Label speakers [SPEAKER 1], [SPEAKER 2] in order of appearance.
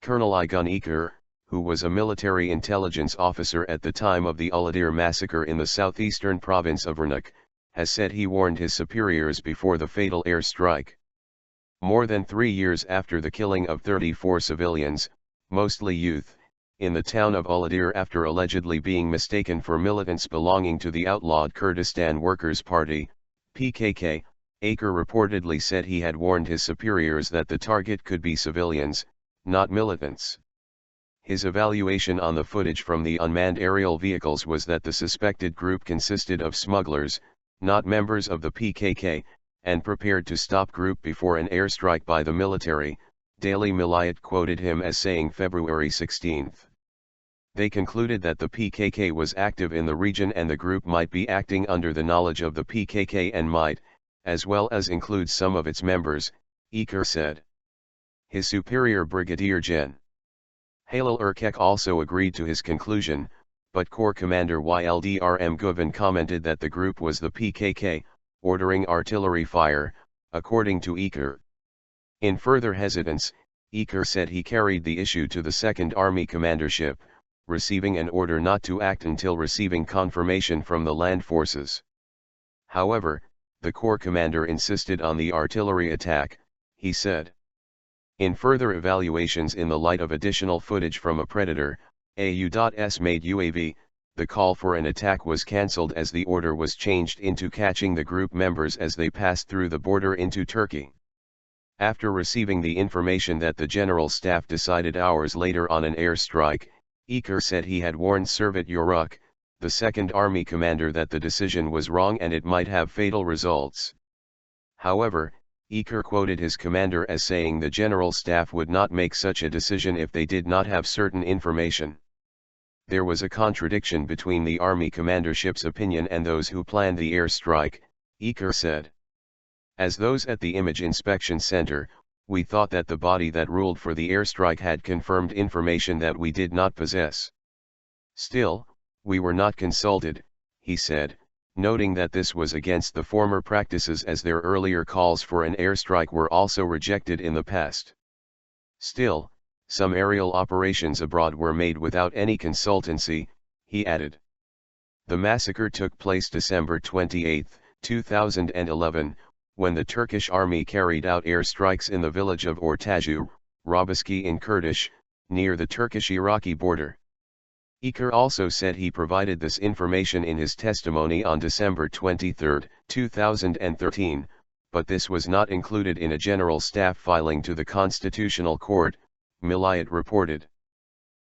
[SPEAKER 1] Colonel Aygün Eker, who was a military intelligence officer at the time of the Uludere massacre in the southeastern province of Şırnak, has said he warned his superiors before the fatal airstrike. More than 3 years after the killing of 34 civilians, mostly youth, in the town of Uludere after allegedly being mistaken for militants belonging to the outlawed Kurdistan Workers Party, PKK, Aker reportedly said he had warned his superiors that the target could be civilians, not militants. His evaluation on the footage from the unmanned aerial vehicles was that the suspected group consisted of smugglers, not members of the PKK, and prepared to stop group before an airstrike by the military, Daily Milliyet quoted him as saying February 16. They concluded that the PKK was active in the region and the group might be acting under the knowledge of the PKK and might, as well as include some of its members, Aker said. His superior Brigadier Gen. Aygün Eker also agreed to his conclusion, but Corps Commander Yıldırım Güven commented that the group was the PKK, ordering artillery fire, according to Aker. In further hesitance, Aker said he carried the issue to the 2nd Army Commandership, receiving an order not to act until receiving confirmation from the land forces. However, the Corps commander insisted on the artillery attack, he said. In further evaluations in the light of additional footage from a Predator, AU.S-made UAV, the call for an attack was cancelled as the order was changed into catching the group members as they passed through the border into Turkey. After receiving the information that the General Staff decided hours later on an airstrike, Aker said he had warned Servet Yörük, the 2nd Army commander, that the decision was wrong and it might have fatal results. However, Aker quoted his commander as saying the General Staff would not make such a decision if they did not have certain information. There was a contradiction between the Army commandership's opinion and those who planned the airstrike, Aker said. As those at the Image Inspection Center, we thought that the body that ruled for the airstrike had confirmed information that we did not possess. Still, we were not consulted, he said, noting that this was against the former practices as their earlier calls for an airstrike were also rejected in the past. Still, some aerial operations abroad were made without any consultancy, he added. The massacre took place December 28, 2011, when the Turkish army carried out airstrikes in the village of Ortacu, Roboski in Kurdish, near the Turkish-Iraqi border. Aker also said he provided this information in his testimony on December 23, 2013, but this was not included in a General Staff filing to the Constitutional Court, Milliyet reported.